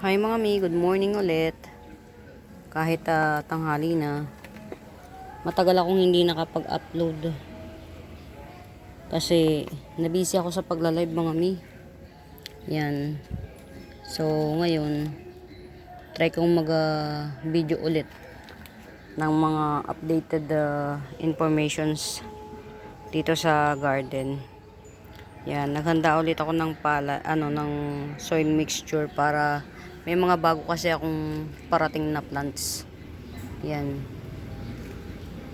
Hi mga mi, good morning ulit. Kahit tanghali na, matagal akong hindi nakapag-upload. Kasi nabisi ako sa pagla-live mga mi. Yan. So ngayon, try kong mag-video ulit ng mga updated informations dito sa garden. Yan, naghanda ulit ako ng ng soil mixture para may mga bago kasi akong parating na plants. Yan.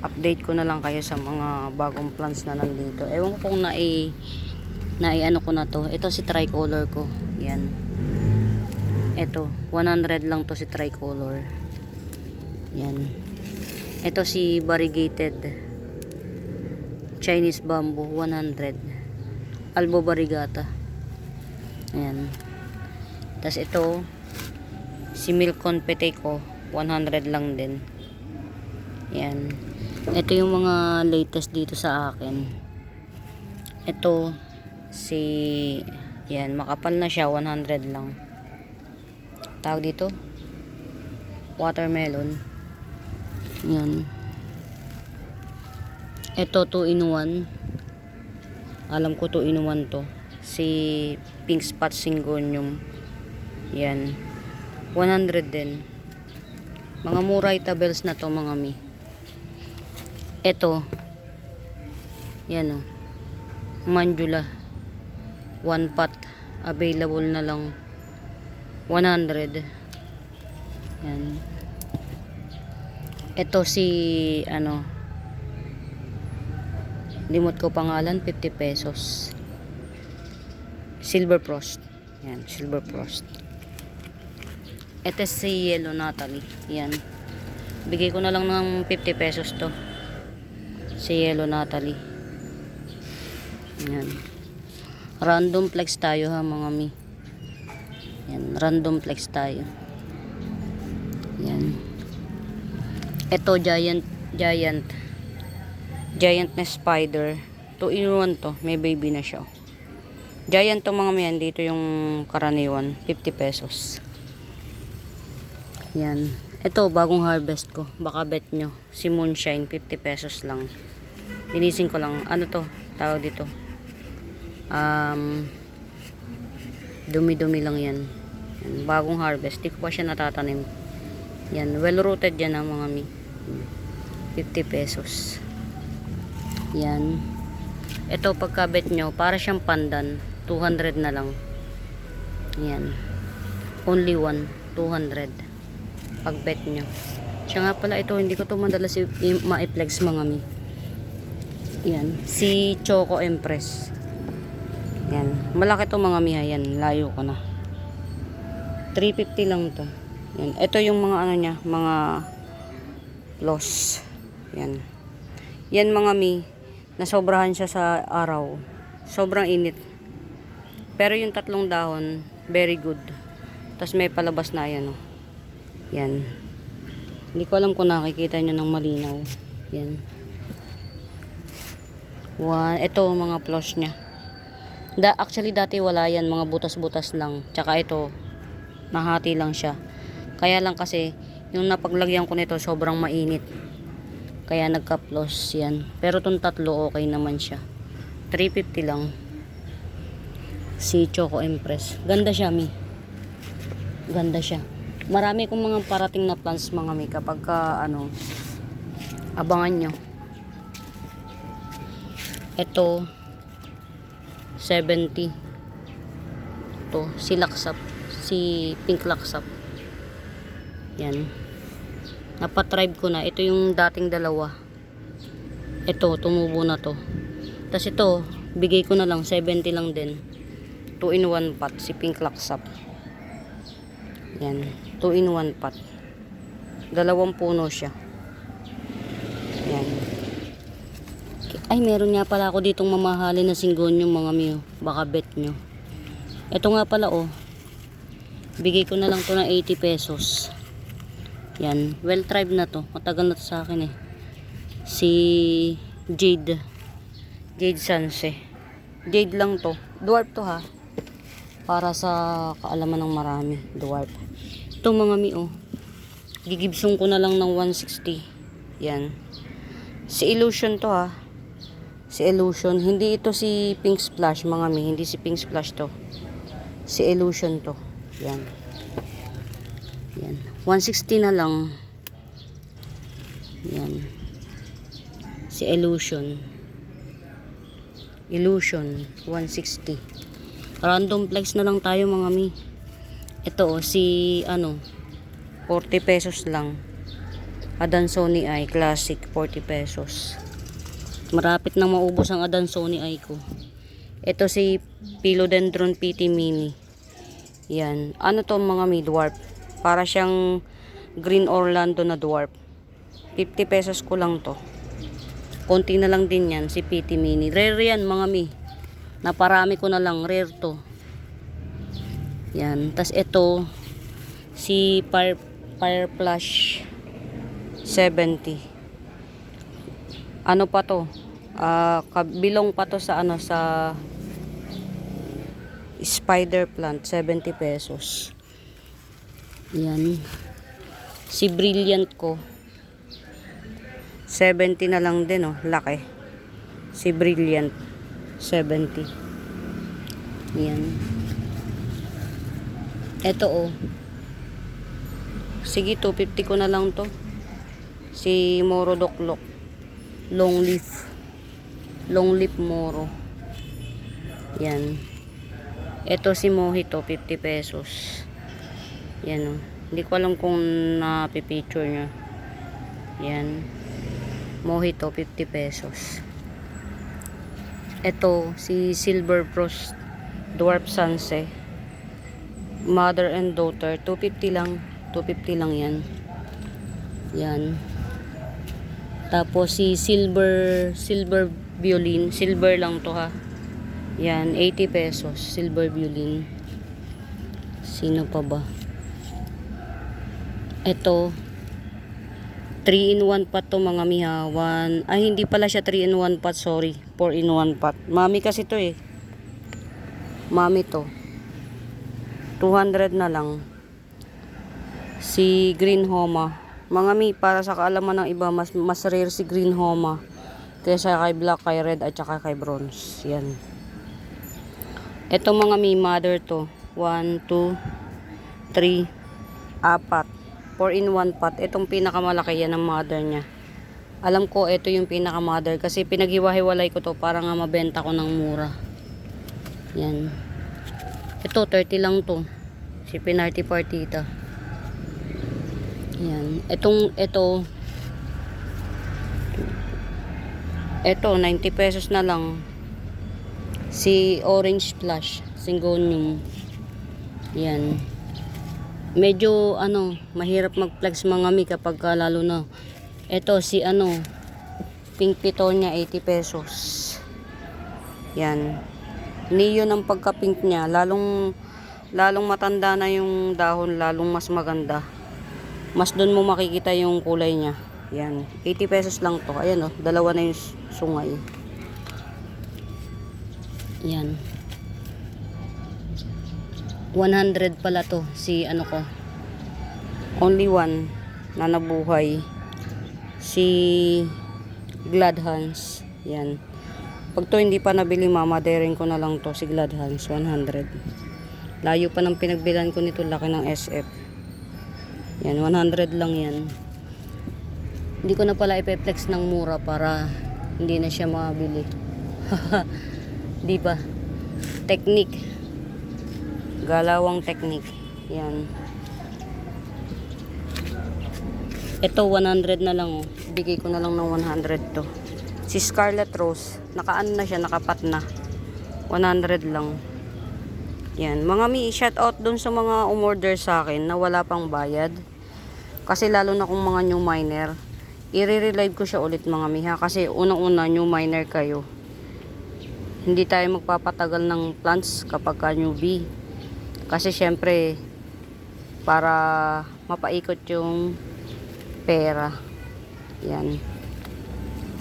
Update ko na lang kayo sa mga bagong plants na nandito. Ewan ko kung ano ko na to. Ito si tricolor ko. Yan. Ito, 100 lang to si tricolor. Yan. Ito si variegated Chinese bamboo, 100. Albo variegata. Ayan. Tapos ito si milk confete ko, 100 lang din. Ayan. Ito yung mga latest dito sa akin. Ito si yan, makapal na siya, 100 lang. Tawag dito watermelon. Yan. Ito 2 in 1. Alam ko 2 in 1 to. Si pink spot syngonium. Yan. 100 din. Mga muray tabels na to mga mi. Ito. Yan o. Mandula. 1 pot. Available na lang. 100. Yan. Ito si limot ko pangalan, 50 pesos. Silver frost. Yan, silver frost. Ito si yellow Natalie. Yan. Bigay ko na lang ng 50 pesos to. Si yellow Natalie. Yan. Random flex tayo ha mga mi. Yan, random flex tayo. Yan. Ito giant na spider. 2 in 1 to. May baby na siya. Giant to mga miyan. Dito yung karaniwan. 50 pesos. Yan. Ito bagong harvest ko. Baka bet nyo. Si Moonshine. 50 pesos lang. Linisin ko lang. Ano to? Tawag dito. Dumi-dumi lang yan. Yan. Bagong harvest. Di ko pa siya natatanim. Yan. Well rooted yan ha mga mi. 50 pesos. Yan. Ito pagkabet nyo, para siyang pandan, 200 na lang. Yan. Only one, 200. Pagbet nyo. Siya nga pala ito, hindi ko to madalas ma-flex mga mi. Yan. Si Choco Empress. Yan. Malaki to mga mi. Yan. Layo ko na. 350 lang to. Yan. Ito yung mga ano niya, mga loss. Yan. Yan mga mi. Nasobrahan siya sa araw. Sobrang init. Pero yung 3 dahon, very good. Tapos may palabas na yan. Oh. Yan. Hindi ko alam kung nakikita nyo ng malinaw. Yan. Ito mga flush niya. Actually dati wala yan. Mga butas-butas lang. Tsaka ito, nahati lang siya. Kaya lang kasi, yung napaglagyan ko nito sobrang mainit. Kaya nagka-plus yan. Pero itong 3 okay naman siya. 350 lang. Si Choco Empress. Ganda siya mi. Ganda siya. Marami kong mga parating na plants mga mi. Kapag abangan nyo. Ito 70. Ito si laksap. Si pink laksap. Yan. Napatribe ko na. Ito yung dating 2. Ito, tumubo na to. Tapos ito, bigay ko na lang. 70 lang din. 2 in 1 pot. Si pink laksap. Yan. 2 in 1 pot. 2 puno siya. Yan. Ay, meron nga pala ako ditong mamahalin na syngonium mga miyo. Baka bet nyo. Ito nga pala oh. Bigay ko na lang to ng 80 pesos. Yan, well tribe na to. Matagal na to sa akin eh. Si Jade Sanse. Jade lang to. Dwarf to ha. para sa kaalaman ng marami. Dwarf. Ito mga mi, oh. Gigibsong ko na lang ng 160. Yan. Si Illusion to, ha. Si Illusion. Hindi ito si Pink Splash mga mi. Hindi si Pink Splash to. Si Illusion to. Yan. Yan. 160 na lang. Yan. Si Illusion. Illusion. 160. Random flex na lang tayo mga mi. Ito, oh, si 40 pesos lang. Adansonii Eye Classic, 40 pesos. Marapit na maubos ang Adansonii Eye ko. Ito si Philodendron PT Mini. Yan. Ano to mga mi? Dwarf. Para siyang Green Orlando na dwarf. 50 pesos ko lang to. Konti na lang din yan si PT Mini. Rare yan mga mi. Naparami ko na lang. Rare to. Yan. Tas ito si Fire Flash 70. Ano pa to? Kabilong pa to sa sa Spider Plant, 70 pesos. Yan. Si Brilliant ko 70 na lang din, oh, laki. Si Brilliant 70. Yan. Ito, oh. Sige, 250 ko na lang to. Si Moro Doklok. Long leaf. Long leaf Moro. Yan. Ito si Mojito, 50 pesos. Yan, oh. Hindi ko alam kung napipicture niya. Yan. Mojito, 50 pesos. Ito, si Silver Frost Dwarf Sanse. Mother and daughter, 250 lang. 250 lang yan. Yan. Tapos si Silver Violin. Silver lang to, ha. Yan, 80 pesos. Silver Violin. Sino pa ba? Ito, 3-in-1 pot to mga miha. Hindi pala siya 3-in-1 pot. Sorry. 4-in-1 pot. Mami kasi to eh. Mami to. 200 na lang. Si Green Homa. Mga mi, para sa kaalaman ng iba, mas rare si Green Homa kaysa kay Black, kay Red, at saka kay Bronze. Yan. Ito mga mi, mother to. 1, 2, 3, 4. 4-in-1 pot. Itong pinakamalaki yan ang mother niya. Alam ko, ito yung pinaka-mother kasi pinaghiwa-hiwalay ko to para nga mabenta ko ng mura. Yan. Ito, 30 lang to. Si Pinarty Partita. Yan. Ito 90 pesos na lang. Si Orange Flash Syngonium. Yan. Medyo mahirap mag-flex mga mi kapag lalo na. Ito si Pink Pitonia, 80 pesos. Yan. Neon ang pagka-pink niya. Lalong matanda na yung dahon, lalong mas maganda. Mas doon mo makikita yung kulay niya. Yan. 80 pesos lang to. Ayan, oh. Dalawa na yung sungay. Yan. 100 pala to. Si ko. Only one na nabuhay. Si Glad Hands. Yan. Pag to hindi pa nabili, mamadaring ko na lang to. Si Glad Hands. 100. Layo pa ng pinagbilan ko nito. Laki ng SF. Yan, 100 lang yan. Hindi ko na pala ipeplex ng mura para hindi na siya mabili. Di ba? Technique. Galawang technique. Yan. Ito, 100 na lang. Bigay ko na lang ng 100 to. Si Scarlet Rose, nakaano na siya, nakapat na. 100 lang. Yan, mga mi, shout out dun sa mga umorder sa akin na wala pang bayad. Kasi lalo na kung mga new miner, i-relive ko siya ulit mga mi ha. Kasi unang-una new miner kayo. Hindi tayo magpapatagal ng plants kapag ka newbie. Kasi syempre, para mapaikot yung pera. Yan.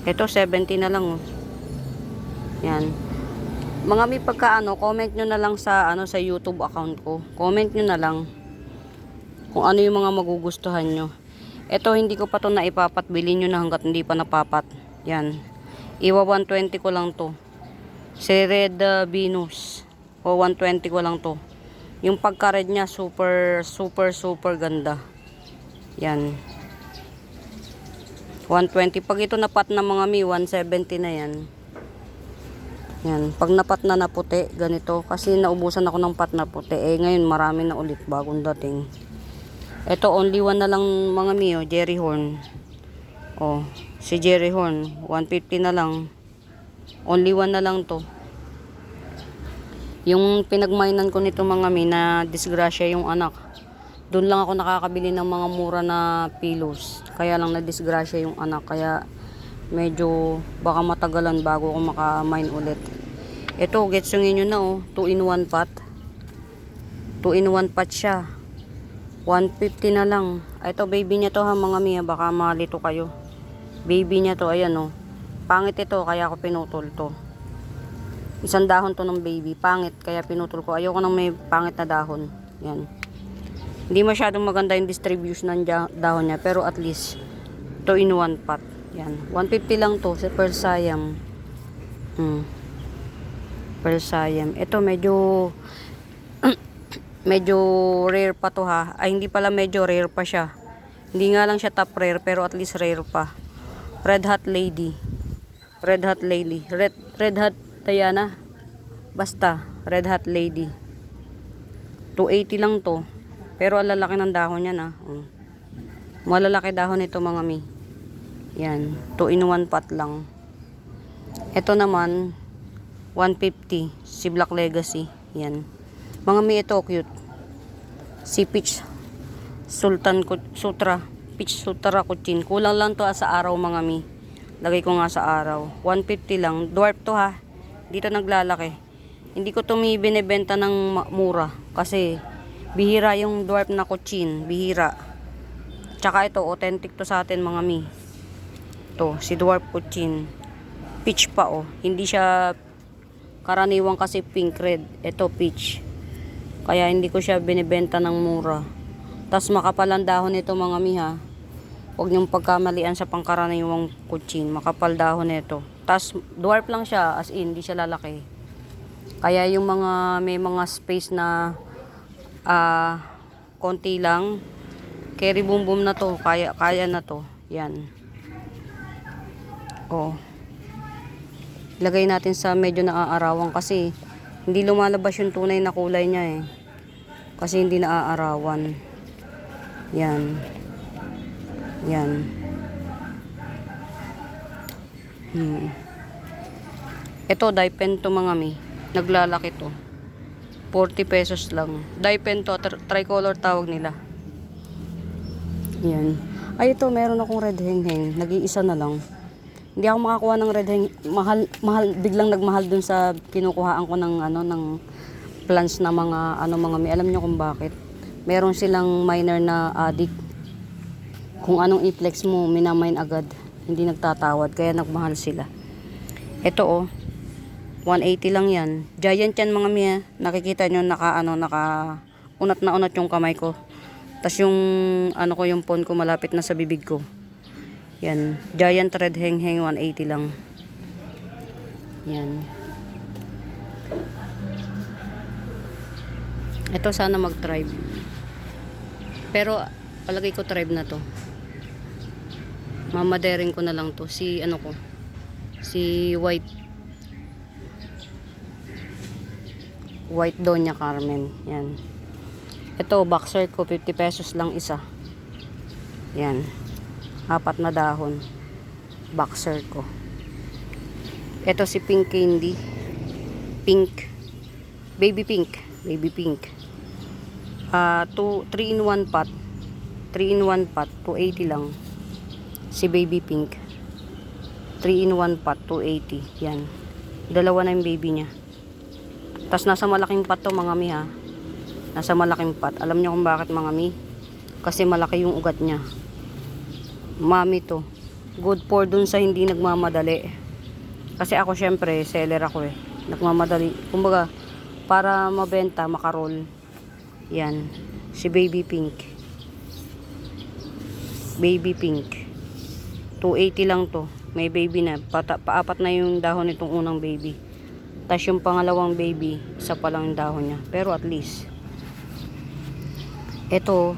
Ito 70 na lang, oh. Yan. Mga mi pagka comment nyo na lang sa sa YouTube account ko. Comment nyo na lang kung ano yung mga magugustuhan nyo. Ito hindi ko pa to naipapat, bilhin nyo na hanggat hindi pa napapat. Yan. Iwa 120 ko lang to. Si Red Venus. O 120 ko lang to. Yung pagka-red niya super ganda. Yan. 120. Pag ito napat na mga mi, 170 na yan. Yan. Pag napat na na puti, ganito. Kasi naubusan ako ng pat na puti. Eh, ngayon marami na ulit bagong dating. Ito, only one na lang mga mi, oh, Jerry Horn. Oh, si Jerry Horn. 150 na lang. Only one na lang to. Yung pinagmainan ko nito mga mi na disgrasya yung anak. Doon lang ako nakakabili ng mga mura na pillows. Kaya lang na disgrasya yung anak. Kaya medyo baka matagalan bago ako makamine ulit. Ito, getsungin nyo na oh. 2-in-1 pot. 2-in-1 pot siya. 150 na lang. Ito, baby niya to ha mga miya. Baka malito kayo. Baby niya to. Ayan oh. Pangit ito. Kaya ako pinutol to. Isang dahon to ng baby. Pangit. Kaya pinutol ko. Ayoko nang may pangit na dahon. Yan. Hindi masyadong maganda yung distribution ng dahon niya. Pero at least 2-in-1 pot. Yan. 150 lang to sa Pearl Siam. Pearl Siam. Ito medyo medyo rare pa to ha. Ay hindi pala, medyo rare pa siya. Hindi nga lang siya top rare pero at least rare pa. Red Hot Lady. Red Hot Lady. Red Hot Diana. Basta Red Hot Lady. 280 lang to. Pero ang lalaki ng dahon niya na. Malalaki dahon ito mga mi. Yan, 2-in-1 pot lang. Ito naman 150 si Black Legacy. Yan. Mga mi, ito cute. Si Peach Sutra. Peach Sutra Kuchin. Kulang lang to sa araw mga mi. Lagay ko nga sa araw. 150 lang. Dwarf to ha. Dito naglalaki. Hindi ko to binibenta ng mura. Kasi bihira yung dwarf na Kuchin. Bihira. Tsaka ito, authentic to sa atin mga mi. To, si Dwarf Kuchin. Peach pa oh. Hindi siya karaniwang kasi pink red. Ito peach. Kaya hindi ko siya binibenta ng mura. Tas makapal ang dahon nito mga miha. Huwag niyong pagkamalian sa pangkaraniwang Kuchin. Makapal dahon nito. Tas dwarf lang siya, as in, hindi siya lalaki. Kaya yung mga may mga space na konti lang, carry boom boom na to. Kaya na to. Yan. Oh. Lagay natin sa medyo naaarawan kasi hindi lumalabas yung tunay na kulay niya eh. Kasi hindi naaarawan. Yan. Yan. Ito, dye pen to mga mi. Naglalaki to. 40 pesos lang. Dye pen to, tricolor tawag nila. Yan. Ay, ito, meron akong red heng-heng. Nag-iisa na lang. Hindi ako makakuha ng red heng. Mahal, biglang nagmahal dun sa kinukuhaan ko ng ng plants na mga mga may. Alam niyo kung bakit? Meron silang miner na addict. Kung anong i-flex mo, minamine agad. Hindi nagtatawad, kaya nagmahal sila. Ito oh. 180 lang 'yan. Giant 'yan mga miya. Nakikita niyo naka unat na unat yung kamay ko. Tas yung ko yung phone ko malapit na sa bibig ko. Yan, giant red heng-heng 180 lang. Yan. Ito sana mag-tribe. Pero palagay ko tribe na to. Mamadering ko na lang to. Si si White Doña Carmen. Yan. Ito boxer ko 50 pesos lang isa. Yan. 4 na dahon. Boxer ko. Ito si Pink Candy. Pink. Baby pink. Baby pink. 3-in-1 pot. 3-in-1 pot. 280 lang. Si Baby Pink. 3-in-1 pot. 280. Yan. Dalawa na yung baby niya. Tas nasa malaking pot to mga mi ha. Nasa malaking pot. Alam niyo kung bakit mga mi? Kasi malaki yung ugat niya. Mami to. Good for dun sa hindi nagmamadali. Kasi ako syempre, seller ako eh. nagmamadali. Kumbaga, para mabenta, makarol. Yan. Si Baby Pink. Baby Pink. 280 lang to. May baby na. Paapat na yung dahon nitong unang baby. Tapos yung pangalawang baby, isa pa lang yung dahon niya. Pero at least, ito,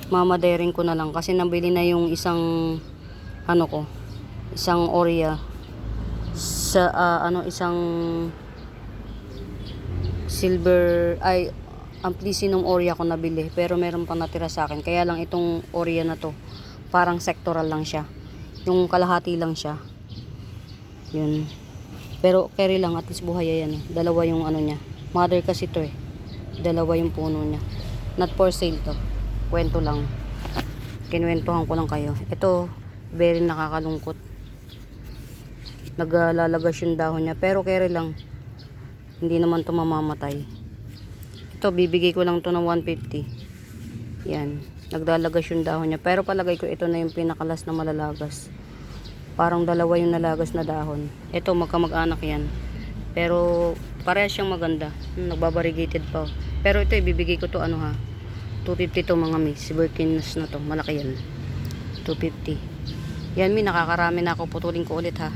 mamadaring ko na lang. Kasi nabili na yung isang, isang Oria. Sa, isang silver, amplisinong Oria ko nabili. Pero meron pang natira sa akin. Kaya lang itong Oria na to, parang sectoral lang siya. Yung kalahati lang siya. Yun. Pero carry lang, at least buhay yan. Dalawa yung ano niya. Mother kasi to eh. Dalawa yung puno niya. Not for sale to. Kwento lang. Kinuwentuhan ko lang kayo. Ito, very nakakalungkot. Naglalagas yung dahon niya. Pero carry lang. Hindi naman to mamamatay. Ito, bibigay ko lang to ng 150. Yan. Nagdalagas yung dahon niya. Pero palagay ko ito na yung pinakalas na malalagas. Parang dalawa yung nalagas na dahon. Ito, magkamag-anak yan. Pero parehas siyang maganda. Nagbabarrigated pa. Pero ito, ibibigay ko to 250 to mga mi. Si Birkins na to. Malaki yan. 250. Yan mi, nakakarami na ako. Putulin ko ulit ha.